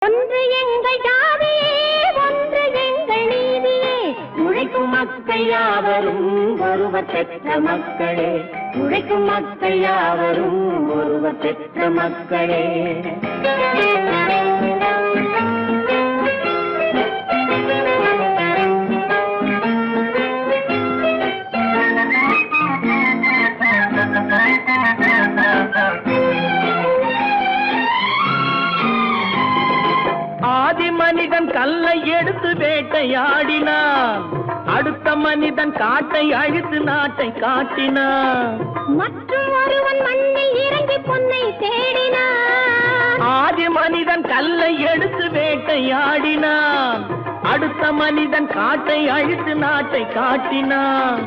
ஒன்று எங்கள் ஜாதியே, ஒன்று எங்கள் நீதியே. உழைக்கும் மக்கள் யாவரும் ஒருவர் பெற்ற மக்களே. உழைக்கும் மக்கள் யாவரும் ஒருவர் பெற்ற மக்களே. ஆதி மனிதன் கல்லை எடுத்து வேட்டையாடினான், அடுத்த மனிதன் காட்டை அழித்து நாட்டை காட்டினான். மற்றும் ஒருவன் மண்ணில் இறங்கி பொன்னை தேடினான். ஆதி மனிதன் கல்லை எடுத்து வேட்டையாடினான், அடுத்த மனிதன் காட்டை அழித்து நாட்டை காட்டினான்.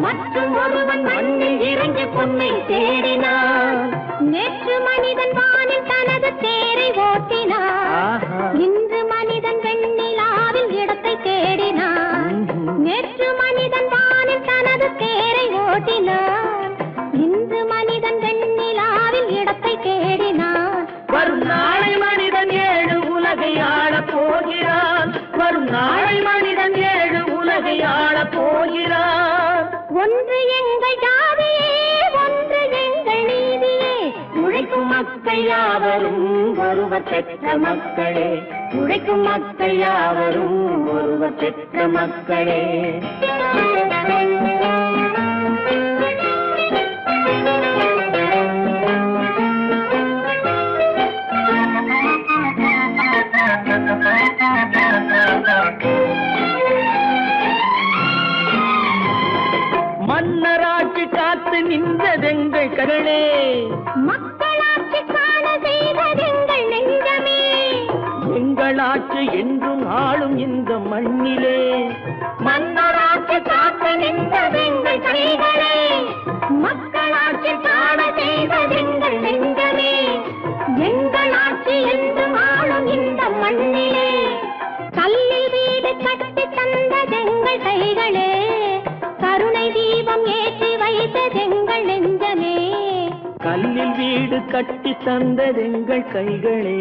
மற்றும் ஒருவன் மண்ணில் இறங்கி பொன்னை தேடினான். நேற்று மனிதன் வானில் தனது தேரை ஓட்டினான். இன்று மனிதன் வெண்ணிலாவில் இடத்தை தேடினான். நேற்று மனிதன் வானில் தனது தேரை ஓட்டினான். இன்று மனிதன் வெண்ணிலாவில் இடத்தை தேடினான். வரும் நாளை மனிதன் 7 உலகை ஆளப் போகிறான். வரும் நாளை மனிதன் 7 உலகை ஆளப் போகிறான். ஒன்று எங்கள் ஜாதியே, ஒன்று எங்கள் நீதியே. உழைக்கும் மக்கள் யாவரும் ஒருவர் பெற்ற மக்களே. உழைக்கும் மக்கள் யாவரும் ஒருவர் பெற்ற மக்களே. மன்னராட்சி காத்து நின்றதெங்கள் கரணே, மக்களாட்சி காண செய்ததெங்கள் நெஞ்சமே. எங்களாட்சி என்றும் ஆளும் இந்த மண்ணிலே. மன்னராட்சி காத்து நின்றதெங்கள் கைகளே. மக்களாட்சி காண செய்ததெங்கள் நெஞ்சமே. எங்களாட்சி என்றும் ஆளும் இந்த மண்ணிலே. கல்லில் வீடு கட்டி தந்ததெங்கள் கைகளே. கருணை தீபம் ஏற்றி வைத்ததெங்கள் நெஞ்சமே. கல்லில் வீடு கட்டி தந்ததெங்கள் கைகளே.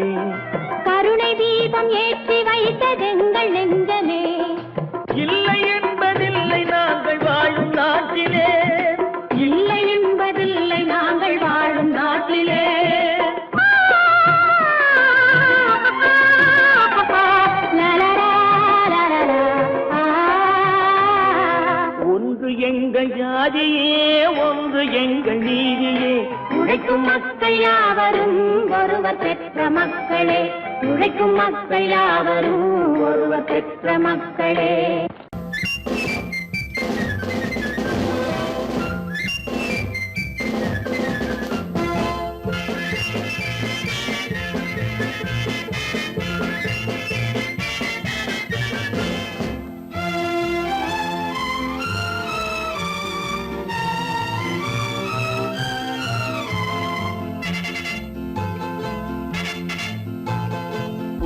கருணை தீபம் ஏற்றி வைத்ததெங்கள் நெஞ்சமே. இல்லை என்பதில்லை நாங்கள் வாழும் நாட்டிலே. இல்லை என்பதில்லை நாங்கள் வாழும் நாட்டிலே. ஒன்று எங்கள் ஜாதியே, ஒன்று எங்கள் நீதியே. உழைக்கும் மக்கள் யாவரும் ஒருவர் பெற்ற மக்களே. உழைக்கும் மக்கள் யாவரும் ஒருவர் பெற்ற மக்களே.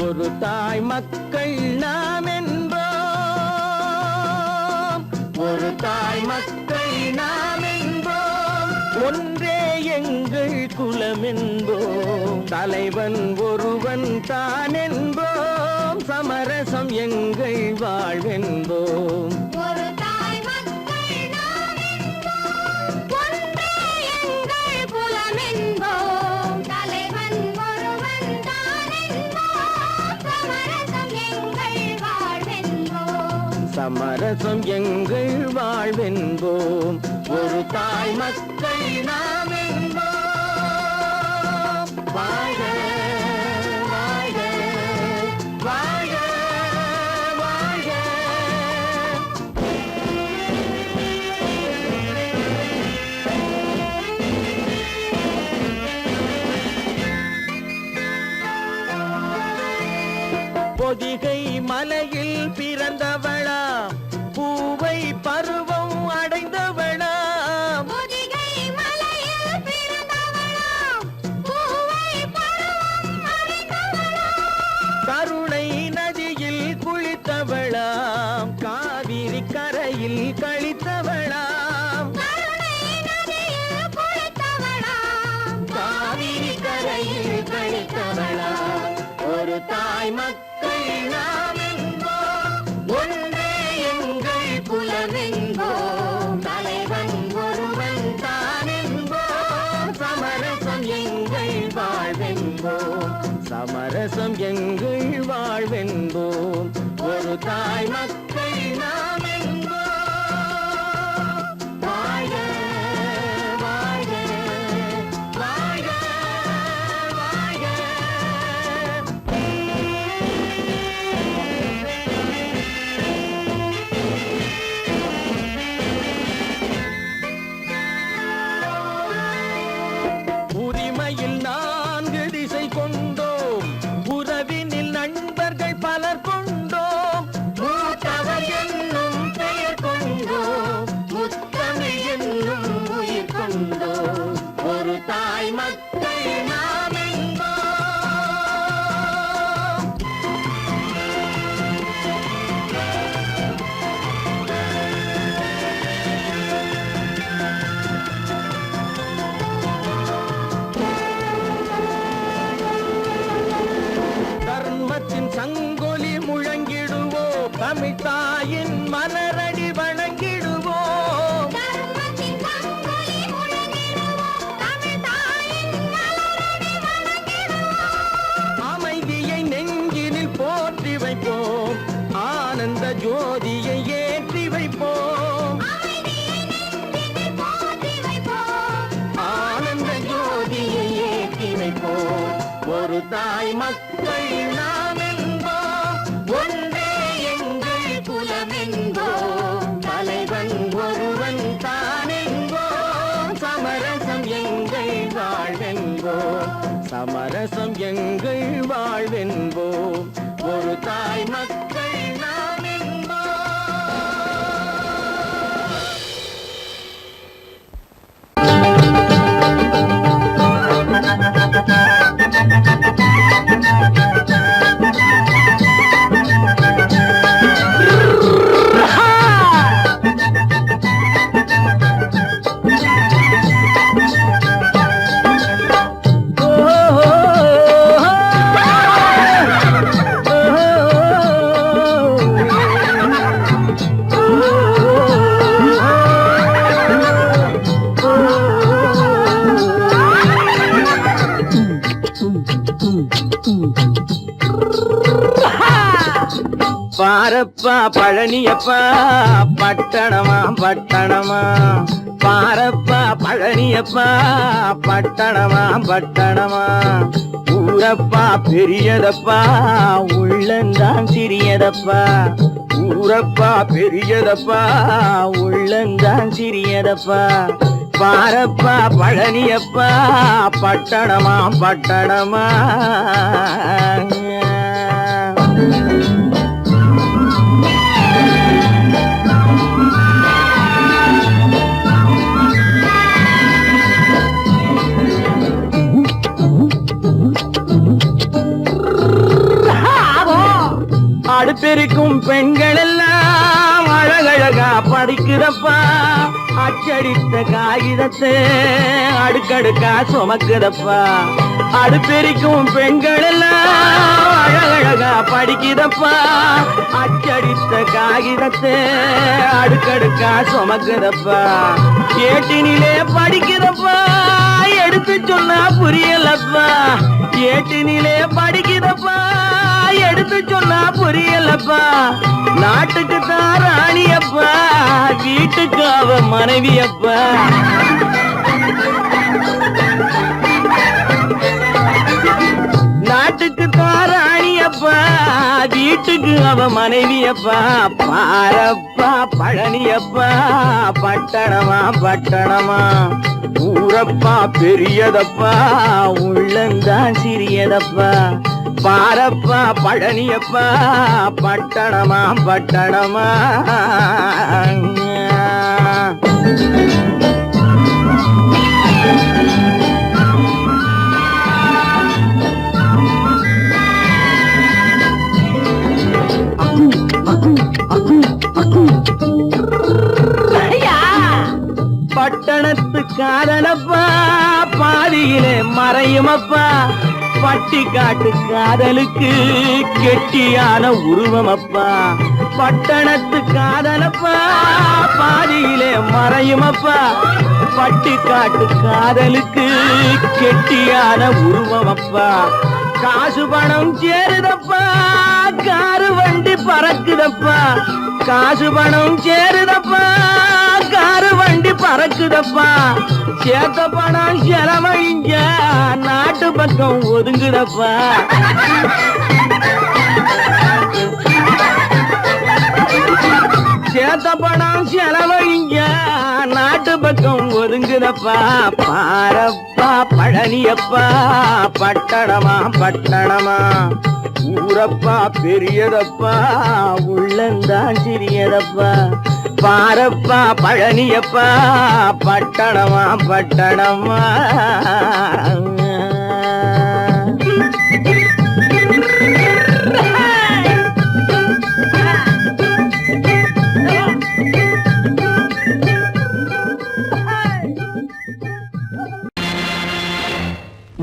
ஒரு தாய் மக்கள் நாம் என்போம், ஒரு தாய் மக்கள் நாம் என்போம். ஒன்றே எங்கள் குலம் என்போம், தலைவன் ஒருவன் தான் என்போம். சமரசம் எங்கள் வாழ்வென்போம். ஒரு தாய் மக்கள் நாம் என்போம், ஒன்றே எங்கள் குலம் என்போம். தலைவன் ஒருவன் தான் என்போம். சமரசம் எங்கள் வாழ்வென்போம். சமரசம் எங்கள் வாழ்வென்போம். ஒரு தாய் மக்கள் நாம் என்போம். வாழ்க வாழ்க வாழ்க வாழ்க. பொதிகை மலையில் பிறந்தவளா, பூவை பருவம் அடைந்தவளா. பொதிகை மலையில் பிறந்தவளாம், பூவை பருவம் அடைந்தவளாம். கருணை நதியில் குளித்தவளாம், காவிரி கரையில் கழித்தவளாம். கருணை நதியில் குளித்தவளாம், காவிரி கரையில் கழித்தவளாம். ஒரு தாய் மக்கள் நாம் என்போம், ஒன்றே எங்கள் குலம் என்போம், தலைவன் ஒருவன் தான் என்போம், சமரசம் எங்கள் வாழ்வென்போம், சமரசம் எங்கள் வாழ்வென்போம், ஒரு தாய் மக்கள் நாம் என்போம். வாழ்க வாழ்க வாழ்க வாழ்க. உரிமையில் 4 திசை கொண்டோம், உறவினில் நண்பர்கள் பலர் கொண்டோம், மூத்தவர் என்னும் பெயர் கொண்டோம், முத்தமிழ் என்னும் உயிர் கொண்டோம், ஒரு தாய் மக்கள் நாம் என்போம். தர்மத்தின் சங்கொலி முழங்கிடுவோம், தமிழ் தாயின் மலரடி வணங்கிடுவோம், தர்மத்தின் சங்கொலி முழங்கிடுவோம், தமிழ் தாயின் மலரடி வணங்கிடுவோம். அமைதியை நெஞ்சினில் போற்றி வைப்போம், ஆனந்த ஜோதியை ஏற்றி வைப்போம், அமைதியை நெஞ்சினில் போற்றி வைப்போம், ஆனந்த ஜோதியை ஏற்றி வைப்போம், ஒரு தாய் மக்கள் நாம் என்போம், ஒன்றே எங்கள் குலம் என்போம், தலைவன் ஒருவன் தான் என்போம், சமரசம் எங்கள் வாழ்வென்போம், சமரசம் எங்கள் வாழ்வென்போம், ஒரு தாய் மக்கள் நாம் என்போம். பாரப்பா பழனியப்பா பட்டணமா பட்டணமா, பாரப்பா பழனியப்பா பட்டணமா பட்டணமா, ஊரப்பா பெரியதப்பா உள்ளந்தான் சிறியதப்பா, ஊரப்பா பெரியதப்பா உள்ளந்தான் சிறியதப்பா, பாரப்பா பழனியப்பா பட்டணமா பட்டணமா. அடுப்பெருக்கும் பெண்கள் எல்லாம் அழகழகா படிக்கிறப்பா, அச்சடித்த காகிதத்தை அடுக்கடுக்கா சுமக்குதப்பா, அடுப்பெருக்கும் பெண்கள் எல்லாம் அழகழகா படிக்கிறப்பா, அச்சடித்த காகிதத்தை அடுக்கடுக்கா சுமக்குதப்பா, ஏட்டினிலே படிக்கிறப்பா எடுத்து சொன்னா புரியலப்பா, ஏட்டினிலே படிக்கிறப்பா எடுத்து சொன்னா புரியலப்பா, நாட்டுக்கு தான் ராணியப்பா வீட்டுக்கு அவ மனைவியப்பா, நாட்டுக்கு தான் ராணியப்பா வீட்டுக்கு அவ மனைவியப்பா, பாரப்பா பழனியப்பா பட்டணமா பட்டணமா, ஊரப்பா பெரியதப்பா உள்ளந்தான் சிறியதப்பா, பாரப்பா பழனியப்பா பட்டணமா பட்டணமா. பட்டணத்து காதலப்பா பாதியிலே மறையுமப்பா, பட்டிக்காட்டு காதலுக்கு கெட்டியான உருவம் அப்பா, பட்டணத்து காதலப்பா பாதியிலே மறையும் அப்பா. பட்டிக்காட்டு காதலுக்கு கெட்டியான உருவம் அப்பா, காசு பணம் சேருதப்பா காரு வண்டி பறக்குதப்பா. காசு பணம் சேருதப்பா காரு வண்டி பறக்குதப்பா. சேர்த்த பணம் செலவழிஞ்ச நாட்டு பக்கம் ஒதுங்குதப்பா. சேர்த்த பணம் செலவழிஞ்ச நாட்டு பக்கம் ஒதுங்குதப்பா. பாரப்பா பழனியப்பா பட்டணமா பட்டணமா, ஊரப்பா பெரியதப்பா உள்ளந்தான் சிறியதப்பா. பாரப்பா பழனியப்பா பட்டணமா பட்டணமா.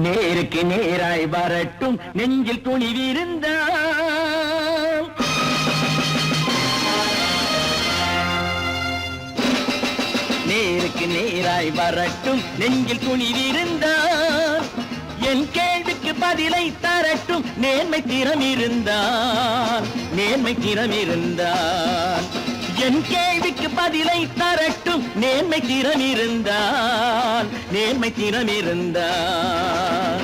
நேருக்கு நேராய் வரட்டும் நெஞ்சில் துணிவிருந்தால், நேருக்கு நேராய் வரட்டும் நெஞ்சில் துணிவிருந்தால், என் கேள்விக்கு பதிலை தரட்டும் நேர்மை திறம் இருந்தால், நேர்மை திறம் இருந்தால். என் கேள்விக்கு பதிலை தரட்டும் நேர்மை திறம் இருந்தால், நேர்மை திறம் இருந்தால்.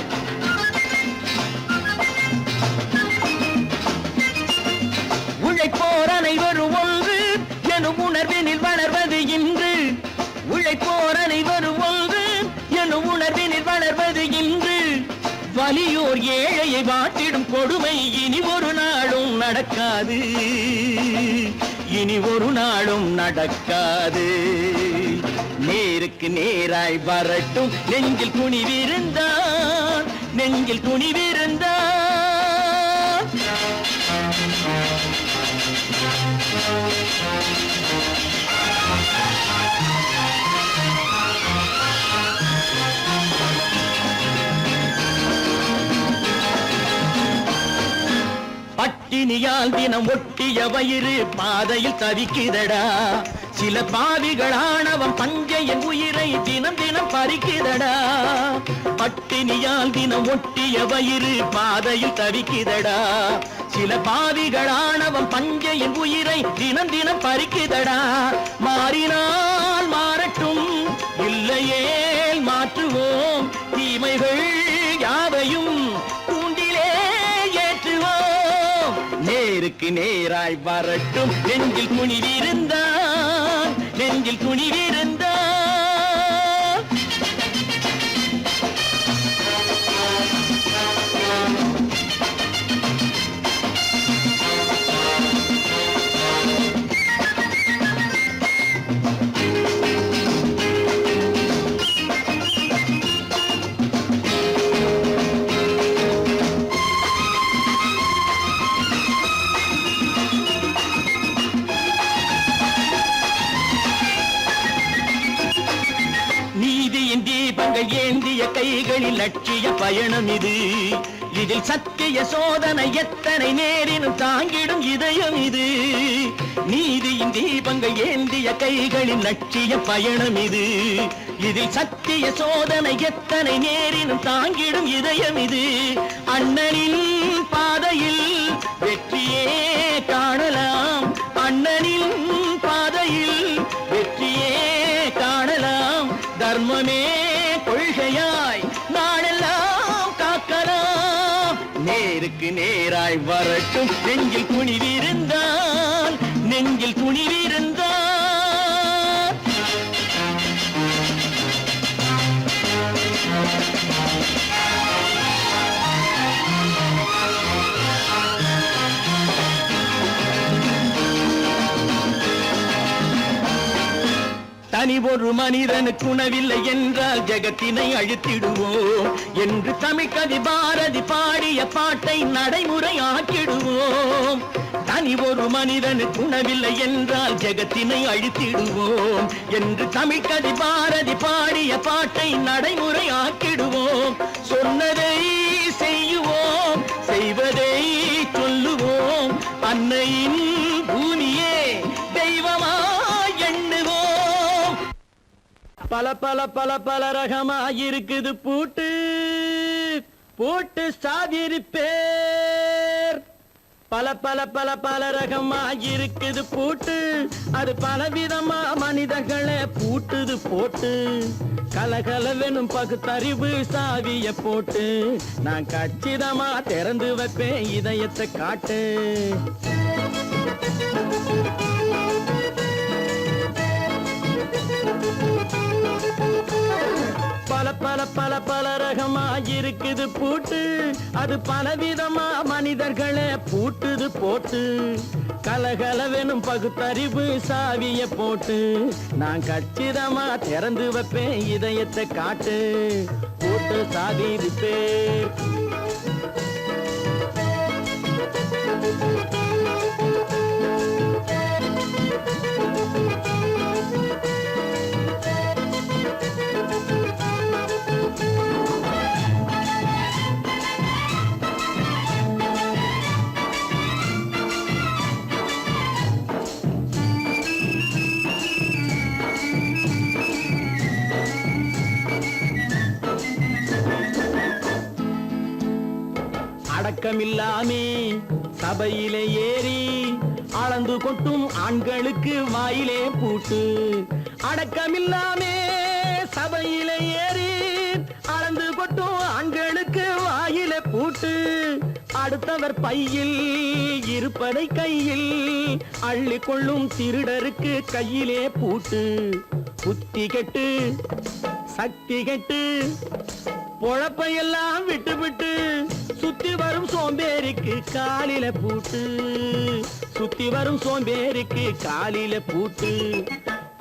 உழைப்போர் அனைவரும் ஒன்று எனும் உணர்வினில் வளர்வது இன்று. உழைப்போர் அனைவரும் ஒன்று எனும் உணர்வினில் வளர்வது இன்று. வலியோர் ஏழையை வாட்டிடும் கொடுமை இனி ஒரு நாளும் நடக்காது, இனி ஒரு நாளும் நடக்காது. நேருக்கு நேராய் வரட்டும் நெஞ்சில் துணிவிருந்தால், நெஞ்சில் துணிவிருந்தால். பட்டினியால் தினம் ஒட்டிய வயிறு பாதையில் தவிக்குதடா. சில பாவிகளானவன் பஞ்சையின் உயிரை தினம் தினம் பறிக்குதடா. பட்டினியால் தினம் ஒட்டிய வயிறு பாதையில் தவிக்குதடா. சில பாவிகளானவன் பஞ்சையின் உயிரை தினம் தினம் பறிக்குதடா. மாறினால் மாறட்டும் இல்லையே மாற்றுவோம், தீமைகள் யாவையும் கூண்டிலே ஏற்றுவோம். நேருக்கு நேராய் வரட்டும் நெஞ்சில் துணிவிருந்தால், நெஞ்சில் துணிவிருந்தால். நீதியின் தீபங்கள் ஏந்திய கைகளில் லட்சிய பயணம் இது. இதில் சத்திய சோதனை எத்தனை நேரினும் தாங்கிடும் இதயம் இது. நீதியின் தீபங்கள் ஏந்திய கைகளில் லட்சிய பயணம் இது. இதில் சத்திய சோதனை எத்தனை நேரினும் தாங்கிடும் இதயம் இது. அண்ணனின் பாதையில் வெற்றியே காணலாம், அண்ணனின் பாதையில் வெற்றியே காணலாம். தர்மமே கொள்கையாய் நாளெல்லாம் காக்கலாம். நேருக்கு நேராய் வரட்டும் நெஞ்சில் துணிவிருந்தால், நெஞ்சில் துணிவிருந்தால். தனி ஒரு மனிதனுக்கு உணவில்லை என்றால் ஜெகத்தினை அழித்திடுவோம் என்று தமிழ் கவி பாரதி பாடிய பாட்டை நடைமுறை ஆக்கிடுவோம். தனி தனி ஒரு மனிதனுக்கு உணவில்லை என்றால் ஜெகத்தினை அழித்திடுவோம் என்று தமிழ்கவி பாரதி பாடிய பாட்டை நடைமுறையாக்கிடுவோம். சொன்னதை செய்யுவோம், செய்வதை சொல்லுவோம், அன்னையின் பூமியே தெய்வமா எண்ணுவோம். பல பல பல பல ரகமாயிருக்குது பூட்டு, பூட்டு சாதிருப்பேர். பல பல பல பல ரகமாயிருக்குது பூட்டு, அது பலவிதமா மனிதர்களை பூட்டுது போட்டு. கலகலவெனும் பகுத்தறிவு சாவிய போட்டு நான் கச்சிதமா திறந்து வைப்பேன் இதயத்தை காட்டு. பல பல பல பல ரகமாயிருக்குது பூட்டு, அது பலவிதமா மனிதர்களை பூட்டுது போட்டு. கலகலவெனும் பகுத்தறிவு சாவிய போட்டு நான் கச்சிதமா திறந்து வைப்பேன் இதயத்தை காட்டு. போட்டு சாதிருப்பேன். அடக்கமில்லாமே சபையிலே ஏறி அளந்து கொட்டும் ஆண்களுக்கு வாயிலே பூட்டு. அடக்கமில்லாமே சபையிலே ஏறி அளந்து கொட்டும் ஆண்களுக்கு வாயிலே பூட்டு. அடுத்தவர் பையில் இருப்பதை கையில் அள்ளி கொள்ளும் திருடருக்கு கையிலே பூட்டு. புத்தி கெட்டு சக்தி கெட்டு பொழப்பையெல்லாம் விட்டு விட்டு சுத்தி வரும் சோம்பேறிக்கு காலில பூட்டு. சுத்தி வரும் சோம்பேறிக்கு காலில பூட்டு.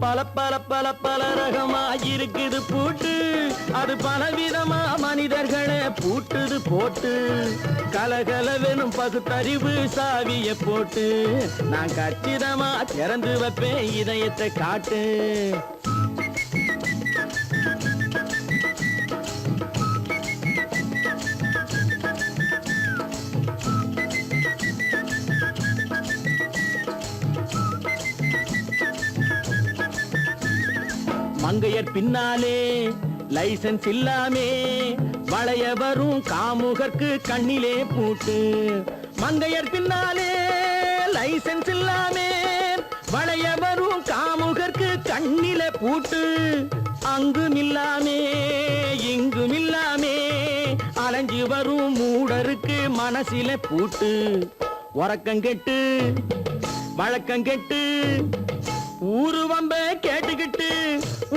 பல பல பல பல ரகமாயிருக்குது பூட்டு, அது பலவிதமா மனிதர்களை பூட்டுது போட்டு. கலகலவெனும் பகுத்தறிவு சாவிய போட்டு நான் கச்சிதமா திறந்து வைப்பேன் இதயத்தை காட்டு. மங்கையர் பின்னாலே லைசன்ஸ் இல்லாமே வளைய வரும் காமுகர்க்கு கண்ணிலே பூட்டு. மங்கையர் பின்னாலே லைசன்ஸ் இல்லாமே வளைய வரும் காமுகர்க்கு கண்ணிலே பூட்டு. அங்கும் இல்லாமே இங்கும் இல்லாமே அலைஞ்சு வரும் மூடருக்கு மனசில பூட்டு. உறக்கங்கெட்டு வழக்கங்கெட்டு ஊரு வம்ப கேட்டுக்கிட்டு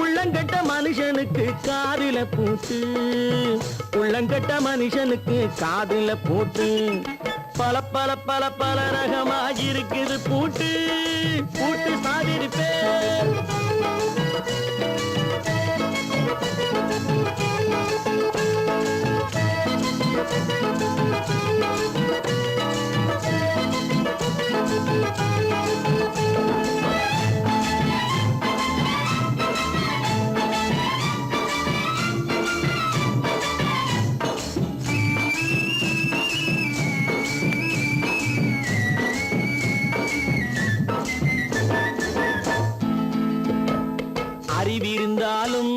உள்ளங்கட்ட மனுஷனுக்கு காதில பூட்டு. உள்ளங்கட்ட மனுஷனுக்கு காதில பூட்டு. பல பல பல பல ரகமாயிருக்குது பூட்டு, பூட்டு சாதிருப்பேன். அறிவிருந்தாலும்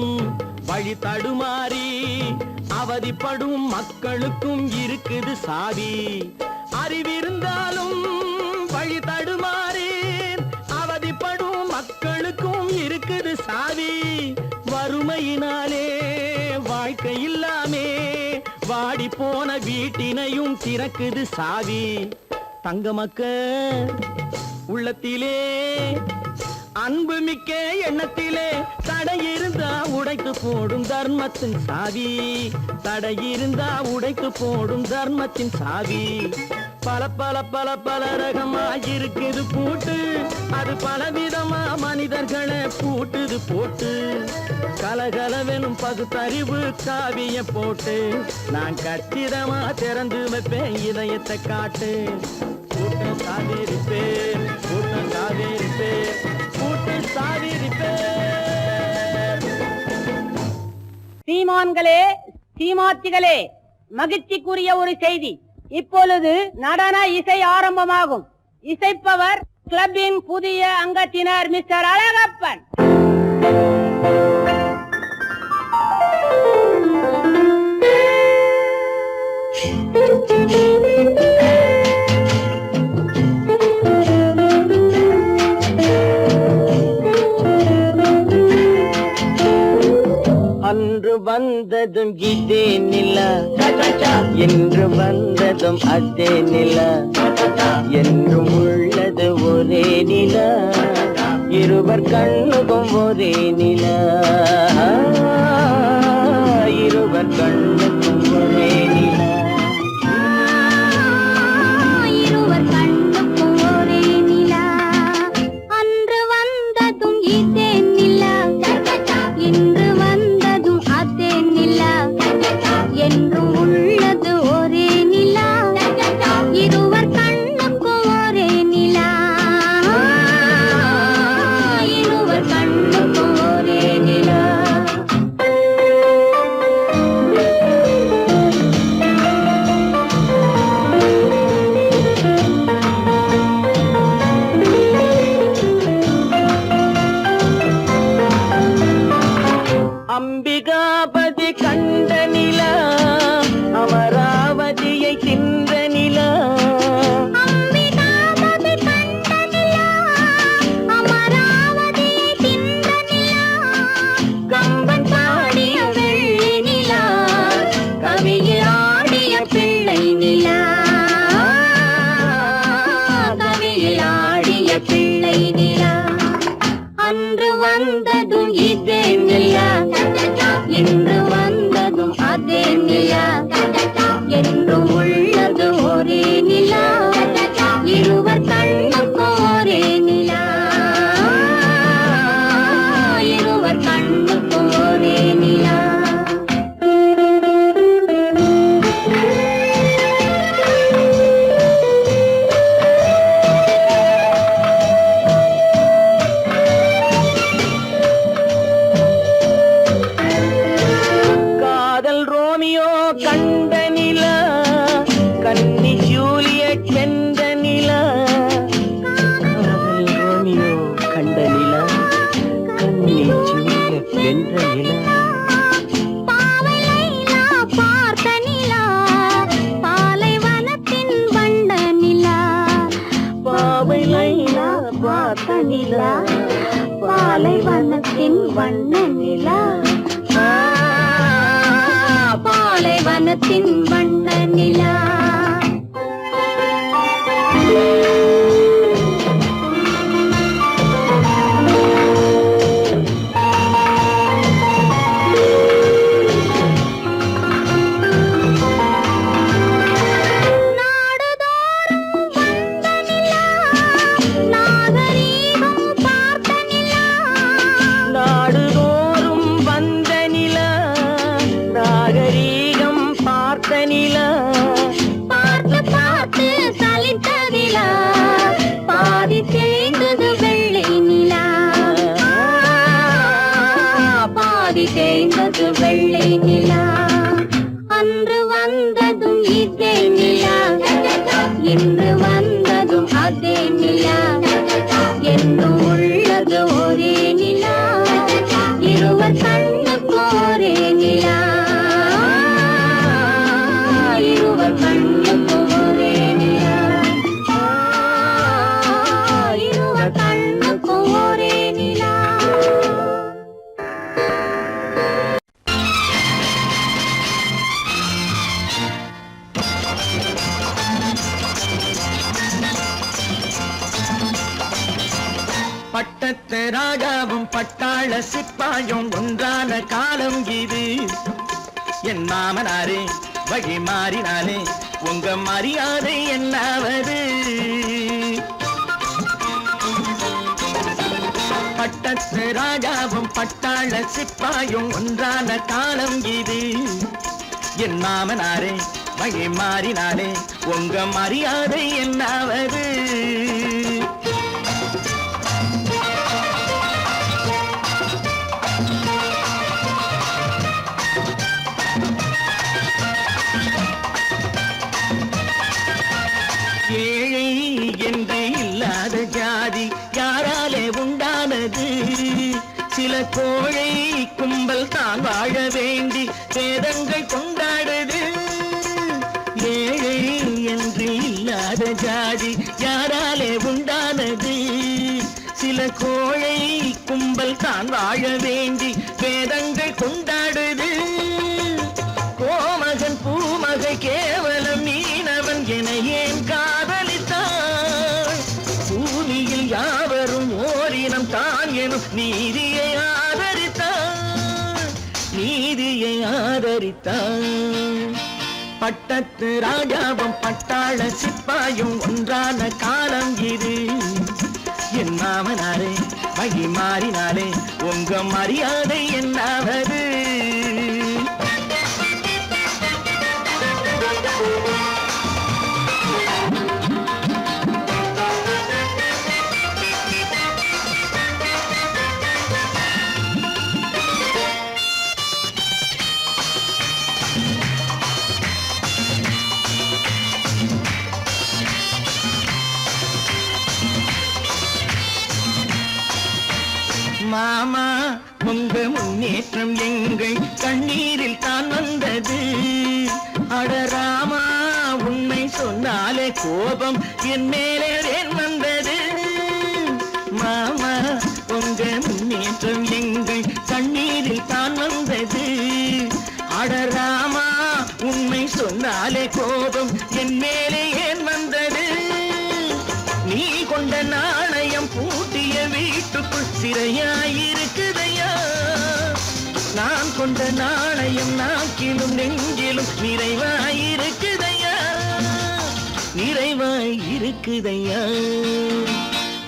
வழி தடுமாறி அவதிப்படும் மக்களுக்கும் இருக்குது சாவி. அறிவிருந்தாலும் வழி தடுமாறி அவதிப்படும் மக்களுக்கும் இருக்குது சாவி. வறுமையினாலே வாழ்க்கை இல்லாமே வாடி போன வீட்டினையும் திறக்குது சாவி. தங்க மக்க உள்ளத்திலே அன்பு மிக்க எண்ணத்திலே தடை இருந்தா உடைத்து போடும் தர்மத்தின் சாவி. தடை இருந்தா உடைத்து போடும் தர்மத்தின் சாவி. பல பல பல பல ரகமாயிருக்குது பூட்டு, அது பலவிதமா மனிதர்களை பூட்டுது போட்டு. கலகலவெனும் பகுத்தறிவு காவிய போட்டு நான் கச்சிதமா திறந்து வைப்பேன் இதயத்தை காட்டு. பூட்டு சாதிருப்பேன். சீமான்களே, சீமாத்திகளே, மகிழ்ச்சிக்குரிய ஒரு செய்தி. இப்பொழுது நடன இசை ஆரம்பமாகும். இசைப்பவர் கிளப்பின் புதிய அங்கத்தினர் மிஸ்டர் அழகப்பன். அன்று வந்ததும் இதே நிலா, என்று வந்ததும் அதே நிலா, என்றும் உள்ளது ஒரே நிலா, இருவர் கண்ணுக்கும் ஒரே நிலா, இருவர் கண்ணுக்கும் ஒரே நிலா. இருவர் கண்ணுக்கும் ஒரே நிலா. அன்று வந்ததும் இதே நிலா, இன்று வந்ததும் அதே நிலா, என்றும் உள்ளது ஒரே நிலா, இருவர் கண்ணுக்கும் ஒரே நிலா, இருவர் கண்ணுக்கும் ஒரே நிலா. அம்பிகாபதி கண்ட நிலா, அமராவதியை தின்ற நிலா, அம்பிகாபதி கண்ட நிலா, அமராவதியை தின்ற நிலா, கம்பன் பாடிய வெள்ளி நிலா, கவியில் ஆடிய பிள்ளை நிலா, கவியில் ஆடிய பிள்ளை நிலா. அன்று வந்ததும் இதே நிலா, இன்று வந்ததும் அதே நிலா, என்றும் உள்ளது ஒரே நிலா, இருவர் கண்ணுக்கும் ஒரே நிலா, இருவர் கண்ணுக்கும் ஒரே நிலா. காதல் ரோமியோ கண்ட நிலா, கன்னி ஜூலியட் வென்ற நிலா, காதல் ரோமியோ கண்ட நிலா, கன்னி ஜூலியட் வென்ற நிலா. பாவை லைலா பார்த்த நிலா, பாலைவனத்தின் வண்ட நிலா, பாவை லைலா பார்த்த நிலா, பாலைவனத்தின் வண்ண நிலா, பாலைவனத்தின் வண்ண நிலா. நாடுதோறும் வந்த நிலா, நாகரீகம் பார்த்த நிலா, நாடுதோறும் வந்த நிலா, நாகரீகம் பார்த்த நிலா, பார்த்து பார்த்து சலித்த நிலா, பாதி தேய்ந்தது வெள்ளை நிலா, பாதி தேய்ந்தது வெள்ளை நிலா. அன்று வந்ததும் இதே நிலா, இன்று வந்ததும் அதே நிலா, என்றும் உள்ளது ஒரே நிலா, இருவர் கண்ணுக்கும் ஒரே நிலா, இருவர் கண்ணுக்கும் ஒரே நிலா, இருவர் கண்ணுக்கும் ஒரே நிலா. பட்டத்து ராஜாவும் பட்டாள சிப்பாயும் ஒன்றான காலம் இது. என் மாமனாரே வழி மாறினாலே உங்க மரியாதை என்னாவது? பட்டத்து ராஜாவும் பட்டாள சிப்பாயும் ஒன்றான காலம் இது. என் மாமனாரே வழி மாறினாலே உங்க மரியாதை என்னாவது? கோழை கும்பல் தான் வாழ வேண்டி வேதங்கள் கொண்டாடுது. ஏழை என்று இல்லாத ஜாதி யாராலே உண்டானது? சில கோழை கும்பல் தான் வாழ வேண்டி வேதங்கள் கொண்டாடுது. கோமகன் பூமகை கேவலம் மீனவன் என ஏன் காதலித்தான்? பூமியில் யாவரும் ஓரினம் தான் எனும் நீதியை ஆதரித்தான், நீதியை ஆதரித்தான். பட்டத்து ராஜாவும் பட்டாள சிப்பாயும் ஒன்றான காலம் இது. என் மாமனாரே வழி மாறினாலே உங்க மரியாதை என்னாவது? மாமா உங்க முன்னேற்றம் எங்கள் கண்ணீரில் தான் வந்தது. அடராமா உண்மை சொன்னாலே கோபம் என் மேலே ஏன் வந்தது? மாமா உங்க முன்னேற்றம் எங்கள் கண்ணீரில் தான் வந்தது. அடராமா உண்மை சொன்னாலே கோபம் என் மேலே ஏன் வந்தது? நீ கொண்ட நாணயம் பூட்டிய வீட்டுக்குள் சிறையாயிருக்குதையா? நான் கொண்ட நாணயம் நாக்கிலும் நெஞ்சிலும் நிறைவாயிருக்குதையா, நிறைவாயிருக்குதையா.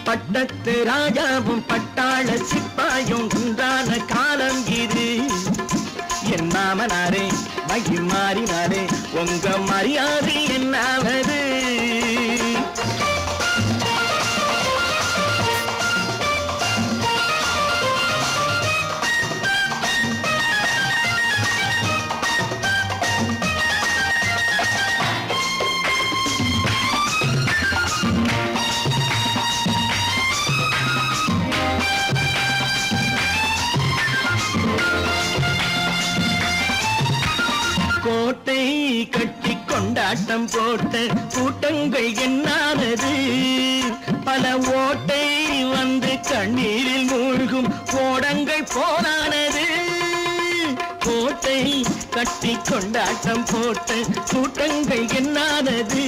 பட்டத்து ராஜாவும் பட்டாள சிப்பாயும் உண்டான காலம் இது. என் மாமனாரே மகிழ் மாறினாரே உங்க மரியாதை என்னாவது? கோட்டை கட்டி கொண்டாட்டம் போட்ட கூட்டங்கள் என்னானது? பல ஓட்டை வந்து கண்ணீரில் மூழ்கும் கோடங்கள் போனானது. கோட்டை கட்டி கொண்டாட்டம் போட்ட கூட்டங்கள் என்னானது?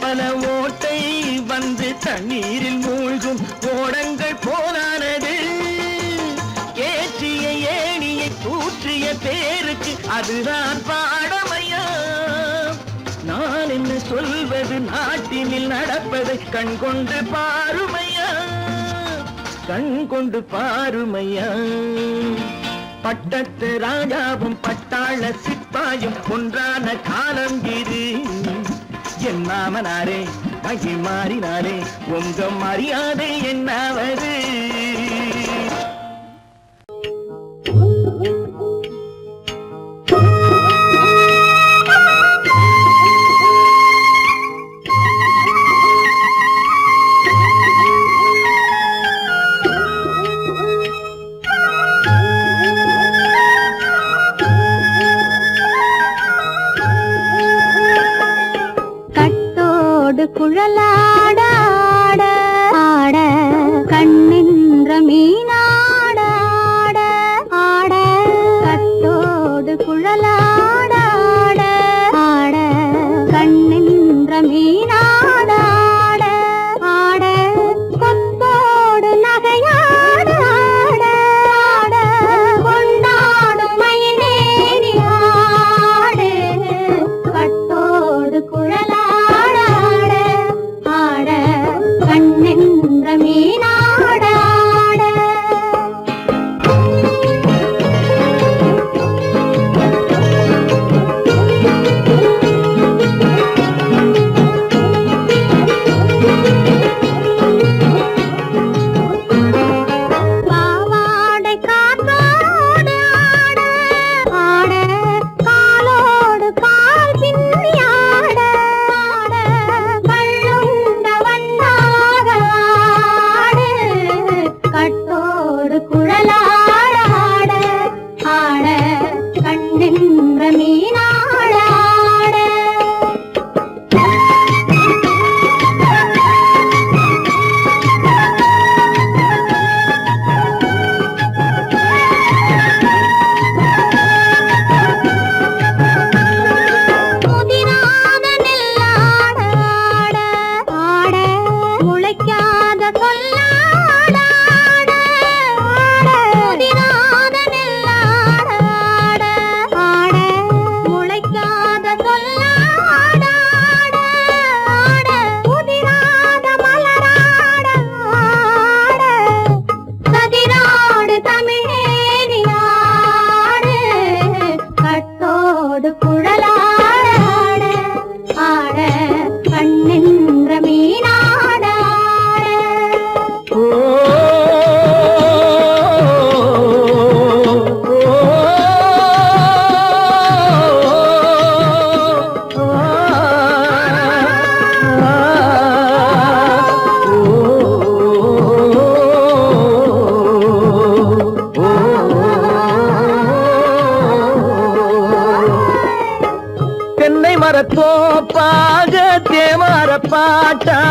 பல ஓட்டை வந்து தண்ணீரில் மூழ்கும் கோடங்கள் போனானது. ஏற்றிய ஏணியை தூற்றிய பேருக்கு அதுதான் பாடமையா? நான் என்ன சொல்வது? நாட்டினில் நடப்பதை கண் கொண்டு பாருமையா, கண் கொண்டு பாருமையா. பட்டத்து ராஜாவும் பட்டாள சிப்பாயும் ஒன்றான காலம் இது. என் மாமனாரே மகிழ் மாறினாரே உங்க மரியாதை என்னாவது? கட்டோடு குழலாட ஆட ஆட கண்ணின்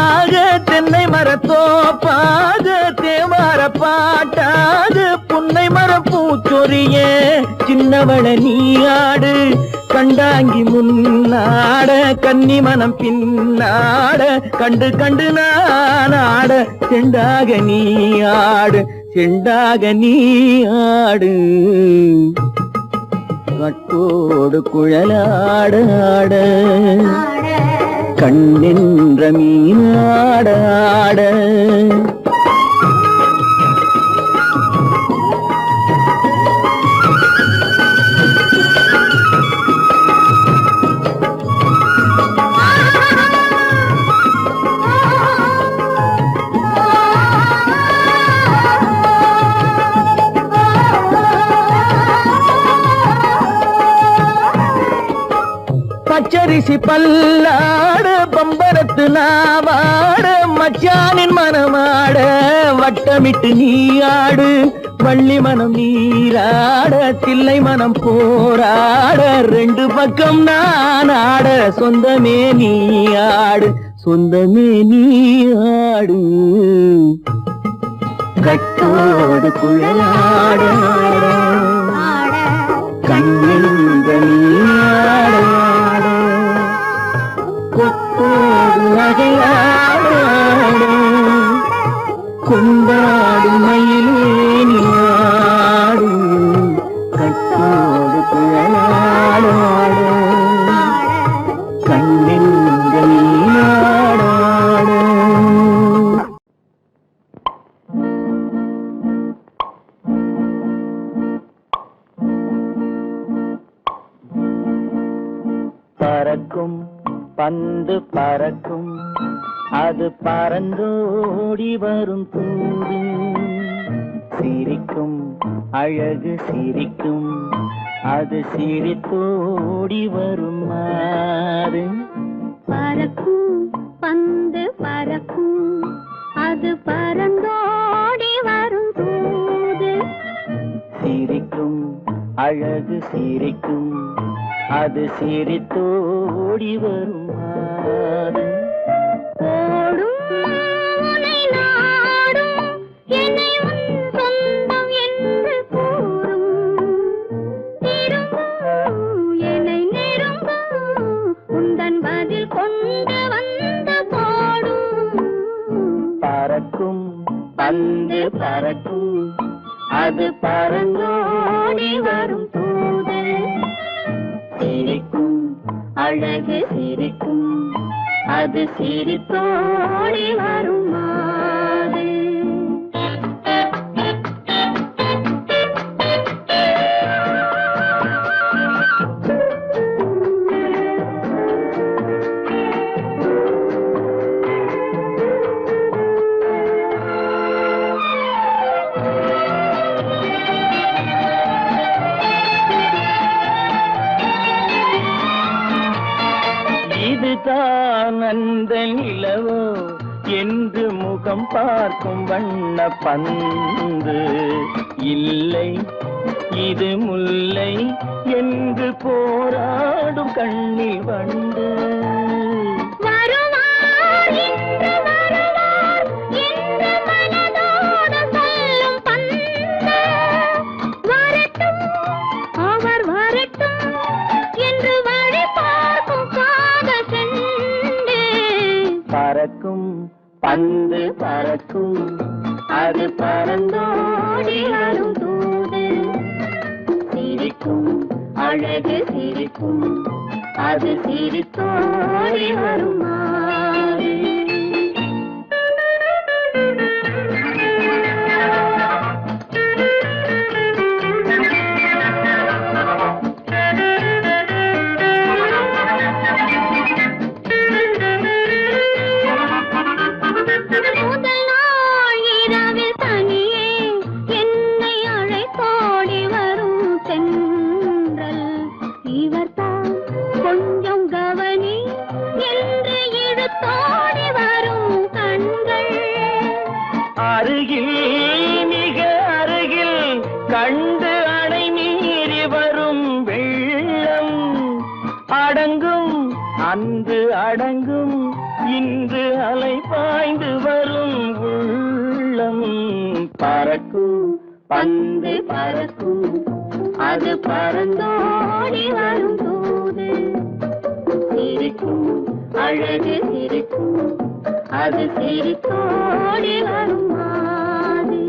தோப்பாக தென்னை மரத்தோப்பாக தேவார பாட்டாக புன்னை மரப்பூச்சொரிய சின்னவள நீயாடு கண்டாங்கி முன்னாட கன்னி மனம் பின்னாட கண்டு கண்டு நானாட செண்டாக நீயாடு செண்டாக நீயாடு கட்டோடு குழலாடாட கண்ணென்ற மீனாடாட பச்சரிசி பல்லாட பம்பரத்து நாவாட மச்சானின் மனமாட வட்டமிட்டு நீயாடு வள்ளி மனம் நீராட தில்லை மனம் போராட ரெண்டு பக்கம் நான் ஆட சொந்தமே நீயாடு சொந்தமே நீயாடு கட்டோடு குழலாட கண்ணென்ற நீயாட கொத்தோடு நகையாட கொண்டாடு மயிலே நீயாடு கட்டோடு குழலாட கண்ணென்ற நீயாட பறக்கும் பந்து பறக்கும் அது பறந்தோடி வரும் தூது சிரிக்கும் அழகு சிரிக்கும் அது சிரித்தோடி வரும் மாறு பறக்கும் பந்து பறக்கும் அது பறந்தோடி வரும் தூது சிரிக்கும் அழகு சிரிக்கும் அது சிரித்தோடி வரும் மாறு ஓடும் உனை நாடும் என்னை உன் சொந்தம் என்று கூறும் திரும்பும் என்னை நெருங்கும் உந்தன் பதில் கொண்டு வந்து போடும் பறக்கும் பந்து பறக்கும் அது பறந்தோடி வரும் தூது சிரிக்கும் அழகு சிரிக்கும் அது சிரித்தோடி வரும் மாறு இதுதான் அந்த நிலவோ என்று முகம் பார்க்கும் வண்ண பந்து இல்லை இது முல்லை என்று போராடும் கண்ணில் வண்டு வருவார் இன்று வருவார் என்று மனதோடு சொல்லும் பந்து வரட்டும் அவர் வரட்டும் என்று வழி பார்க்கும் காதல் சென்று பறக்கும் பந்து பறக்கும் அது பறந்தோடி வரும் தூது சிரிக்கும் அழகு சிரிக்கும் அது சிரித்தோடி வரும் மாறு முதல் நாள் இரவில் தனியே என்னை அழைத்தோடி வரும் தென்றல் இவர்தான் கொஞ்சம் கவனி என்று இழுத்தோடி வரும் கண்கள் அருகில் மிக அருகில் கண்டு அணை மீறி வரும் வெள்ளம் அடங்கும் அன்று அடங்கும் இன்று அலைப்பா பந்து பறக்கும் அது பறந்தோடி வரும் போது சிரிக்கும் அழகு சிரிக்கும் அது சிரித்தோடி வரும் மாது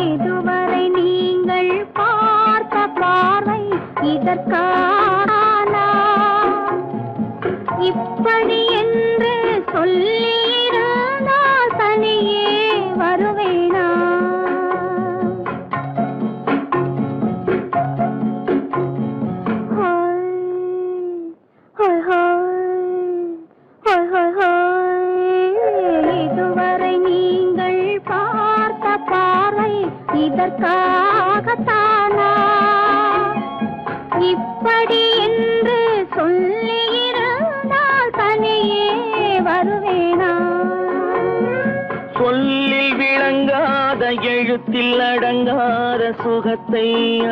இதுவரை நீங்கள் பார்த்த பார்வை இதற்கானா இப்படி என்று சொல்லியிருந்தால் தனியே வருவேனா இதுவரை நீங்கள் பார்த்த பார்வை இதற்காகத்தானா இப்படி என்று சொல்லியிருந்தால் தனியே வருவேனா சொல்லில் விளங்காத எழுத்தில் அடங்காத சுகத்தை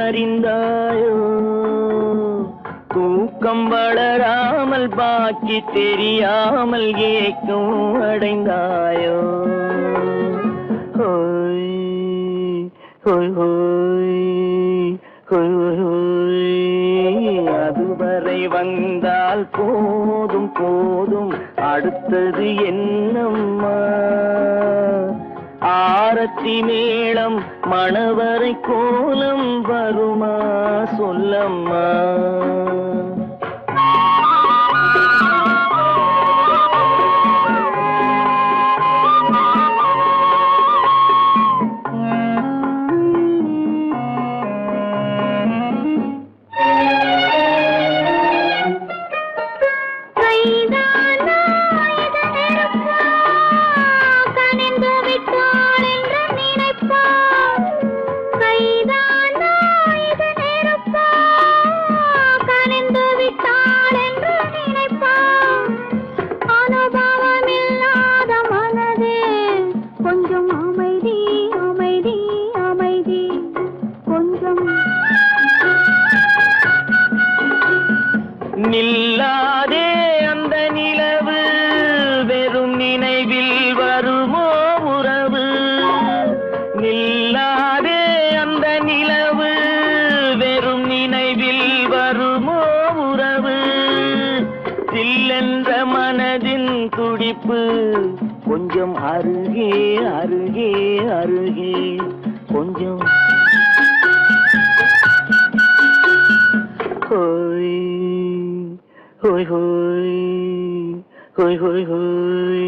அறிந்தாயோ தூக்கம் வளராமல் பாக்கி தெரியாமல் ஏக்கம் அடைந்தாயோ ஹோய் ஹோய் ஹோய் ஹோய் ஹோய் அதுவரை வந்தால் போதும் போதும் அடுத்தது என்னம்மா ஆரத்தி மேளம் மணவரை கோலம் வருமா சொல்லம்மா நில்லாதே அந்த நிலவு வெறும் நினைவில் வருமோ உறவு நில்லாதே அந்த நிலவு வெறும் நினைவில் வருமோ உறவு சில்லென்ற மனதின் துடிப்பு கொஞ்சம் அருகே அருகே அருகே கொஞ்சம் ஹோய் ஹோய் ஹோய் ஹோய் ஹோய் ஹோய்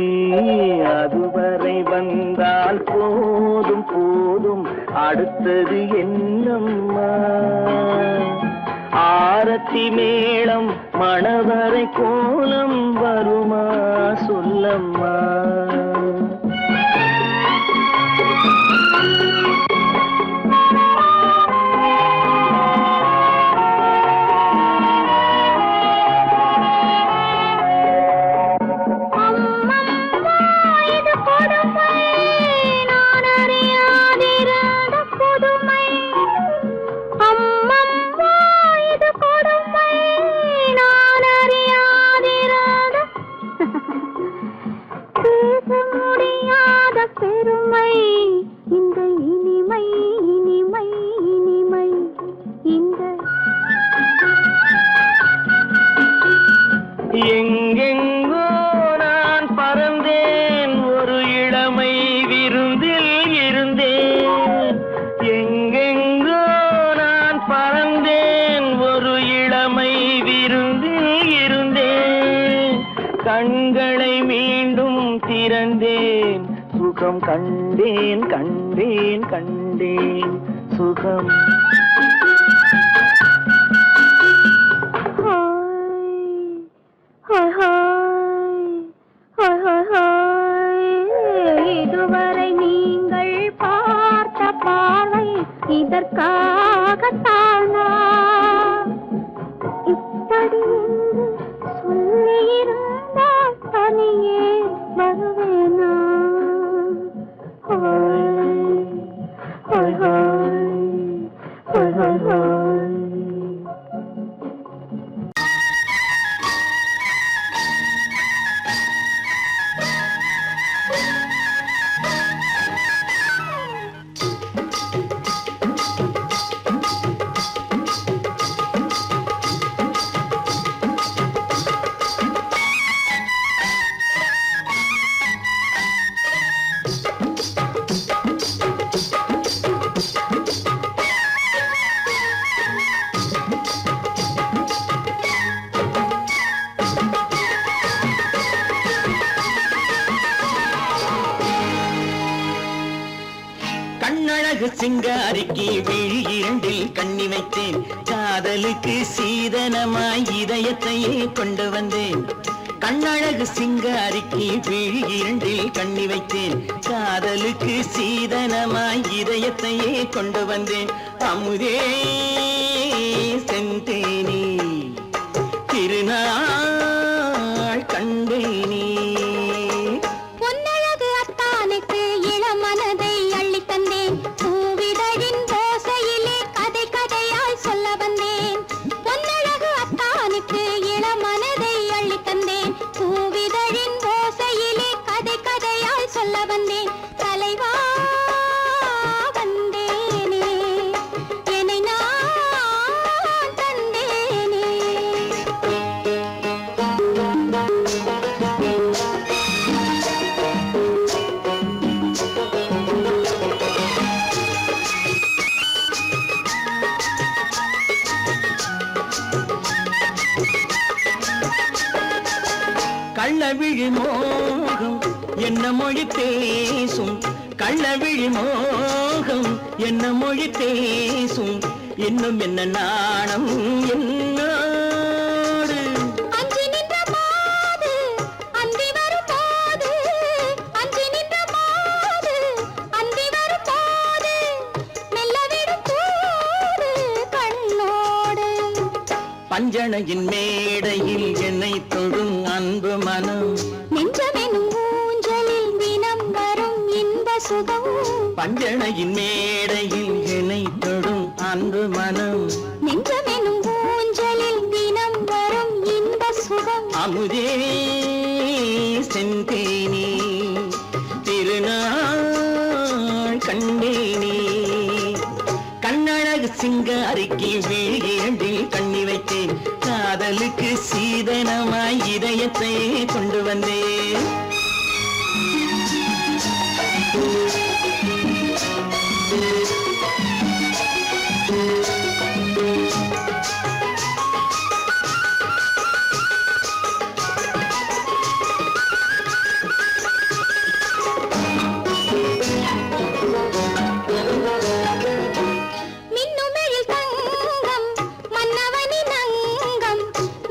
அதுவரை வந்தால் போதும் போதும் அடுத்தது என்னம்மா ஆரத்தி மேளம் மணவரை கோலம் வருமா சொல்லம்மா பெருமை இந்த இனிமை இனிமை இனிமை இந்த எங்கெங்கோ நான் பறந்தேன் ஒரு இளமை விருந்தில் இருந்தேன் எங்கெங்கோ நான் பறந்தேன் ஒரு இளமை விருந்தில் இருந்தேன் கண்களை மீண்டும் திறந்தேன் சுகம் கண்டேன் கண்டேன் கண்டேன் சுகம் இதுவரை நீங்கள் பார்த்த பார்வை இதற்காகத்தானா இப்படி கண்ணழகு சிங்காரிக்கு விழி இரண்டில் கண்ணி வைத்தேன் காதலுக்கு சீதனமாய் இதயத்தையே கொண்டு வந்தேன் கண்ணழகு சிங்காரிக்கு விழி இரண்டில் கண்ணி வைத்தேன் காதலுக்கு சீதனமாய் இதயத்தையே கொண்டு வந்தேன் அமுதே செந்தேனே திருநாள் கண்டேனே பொன்னழகு அத்தானுக்கு இளமனதை அள்ளி தந்தேன் பூவிதழின் ஓசையிலே கதை கதையாய் சொல்ல வந்தேன் பொன்னழகு அத்தானுக்கு இளமனதை அள்ளி தந்தேன் பூவிதழின் ஓசையிலே கதை கதையாய் சொல்ல வந்தேன் தலைவா வந்தேனே என்னை நான் தந்தேனே கள்ளவிழி மோகம் என்ன மொழி பேசும் கள்ளவிழி மோகம் என்ன மொழி பேசும் இன்னும் என்ன நாணம் என்னோடு அஞ்சி நின்ற மாது அந்தி வரும் போது அஞ்சி நின்ற மாது அந்தி வரும் போது மெல்ல விடும் போது கண்ணோடு பஞ்சணையின் மேடையில் என்னை தொடும் அன்பு மனம் நெஞ்சமெனும் ஊஞ்சலில் தினம் வரும் இன்ப சுகம் பஞ்சணையின் மேடையில் என்னை தொடும் அன்பு மனம் நெஞ்சமெனும் ஊஞ்சலில் தினம் வரும் இன்ப சுகம் அமுதே செந்தேனே திருநாள் கண்டேனே கண்ணழகு சிங்காரிக்கு விழி இரண்டில் கண்ணி வைத்தேன் காதலுக்கு சீதனமாய் இதயத்தை கொண்டு வந்தேன் மின்னுமெழில் தங்கம் மன்னவனின் அங்கம்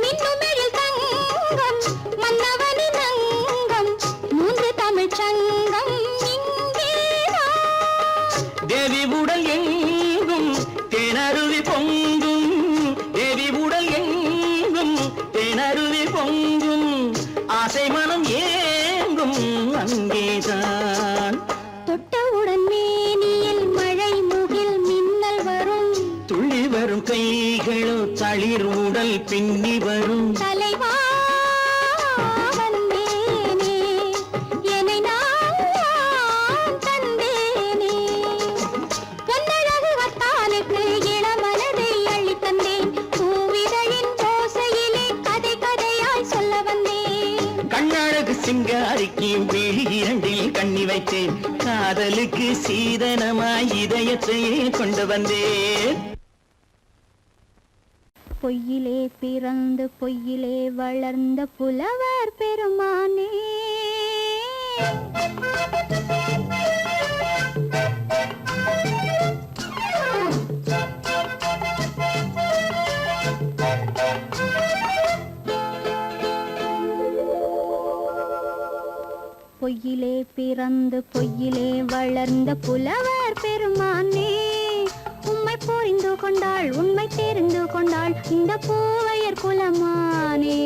மின்னுமெழில் தங்கம் மன்னவனின் அங்கம் மூன்று தமிழ்ச் சங்கம் இங்கேதான் தேவி உடல் எங்கும் தேனருவி பொங்கும் தேவி உடல் எங்கும் தேனருவி பொங்கும் ஆசை மனம் ஏங்கும் அங்கேதான் தொட்டவுடன் மேனியில் மழை முகில் மின்னல் வரும் துள்ளி வரும் கைகளோ தளிர் உடல் பின்னி வரும் தலைவா வந்தேனே என்னை நான் தந்தேனே பொன்னழகு வத்தானுக்கு இளமனதை அள்ளி தந்தேன் பூவிதழின் ஓசையிலே கதை கதையாய் சொல்ல வந்தேன் கண்ணழகு சிங்காரிக்கு விழி இரண்டில் கண்ணி வைத்தேன் காதலுக்கு சீதனமாய் இதயத்தையே கொண்டு வந்தேன் பொய்யிலே பிறந்து பொய்யிலே வளர்ந்த புலவர் பெருமானே பொய்யிலே பிறந்து பொய்யிலே வளர்ந்த புலவர் பெருமானே உம்மை புரிந்து கொண்டாள் உண்மை தெரிந்து கொண்டாள் இந்த பூவையர் குலமானே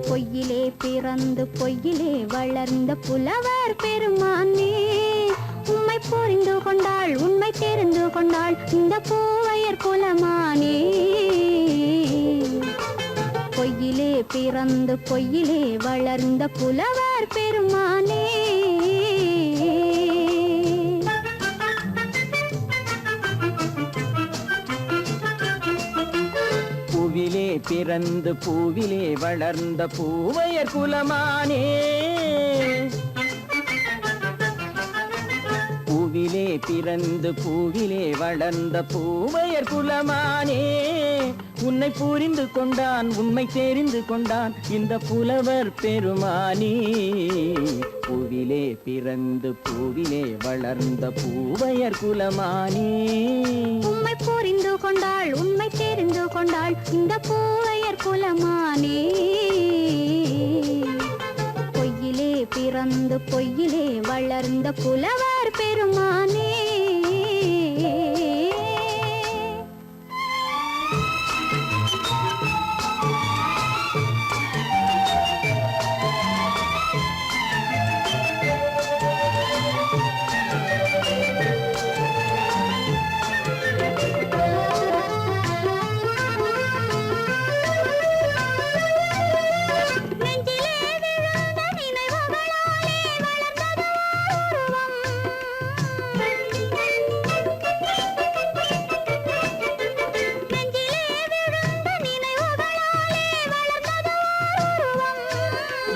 பொய்யிலே பிறந்து பொய்யிலே வளர்ந்த புலவர் பெருமானே உம்மை புரிந்து கொண்டாள் உண்மை தெரிந்து கொண்டாள் இந்த பூவையர் குலமானே பொய்யிலே பிறந்து பொய்யிலே வளர்ந்த புலவர் பெருமானே பூவிலே பிறந்து பூவிலே வளர்ந்த பூவையர் குலமானே பூவிலே பிறந்து பூவிலே வளர்ந்த பூவையர் குலமானே உன்னை புரிந்து கொண்டான் உண்மை தெரிந்து கொண்டான் இந்த புலவர் பெருமானி. பூவிலே பிறந்து பூவிலே வளர்ந்த பூவையர் குலமானி. உம்மை புரிந்து கொண்டாள் உண்மை தெரிந்து கொண்டாள் இந்த பூவையர் குலமானே. பொய்யிலே பிறந்து பொய்யிலே வளர்ந்த புலவர் பெருமானே.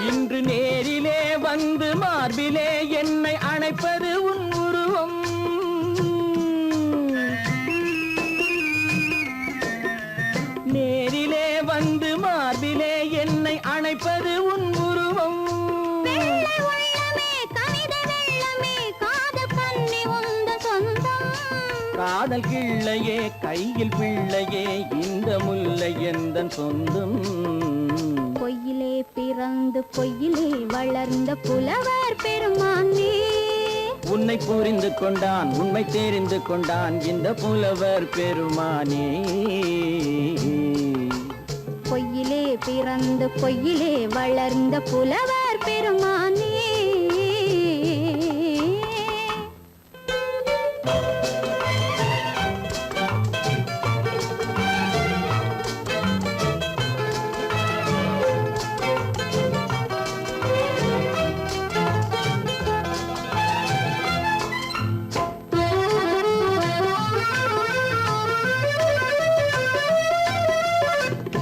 இன்று நேரிலே வந்து மார்பிலே என்னை அணைப்பது உன் உருவம். நேரிலே வந்து மார்பிலே என்னை அணைப்பது உன் உருவம். காதல் கிள்ளையே கையில் பிள்ளையே இந்த முல்லை எந்தன் சொந்தம். பொய்யிலே பிறந்து பொய்யிலே வளர்ந்த புலவர் பெருமானே. உன்னை புரிந்து கொண்டான் உண்மை தெரிந்து கொண்டான் இந்த புலவர் பெருமானே. பொய்யிலே பிறந்து பொய்யிலே வளர்ந்த புலவர் பெருமானே.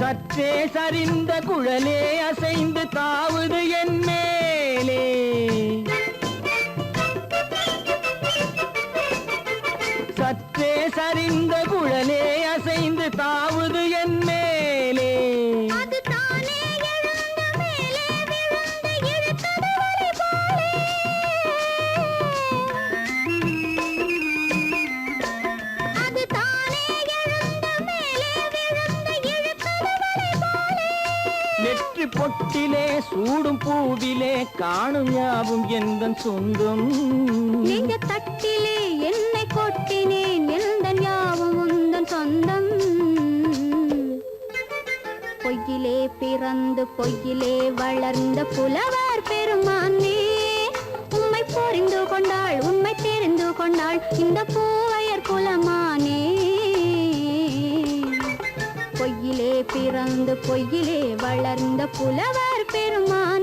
சற்றே சரிந்த குழலே அசைந்து தாவுது என் மேலே. சற்றே சரிந்த குழலே அசைந்து தாவுது என் மேலே. அது தானே எழுந்த மேலே விழுந்து இழுத்தது வலி போலே. அது தானே எழுந்த மேலே விழுந்து இழுத்தது வலி போலே. நெற்றி பொட்டிலே சூடும் பூவிலே காணும் யாவும் எந்தன் சொந்தம். நெஞ்ச தட்டிலே என்னை கொட்டினேன் எந்தன் யாவும் உந்தன் சொந்தம். பொய்யிலே பிறந்து பொய்யிலே வளர்ந்த புலவர் பெருமானே. உம்மை புரிந்து கொண்டாள் உண்மை தெரிந்து கொண்டாள் இந்த பூவையர் குலமானே. பொய்யிலே பிறந்து பொய்யிலே வளர்ந்த புலவர் பெருமானே.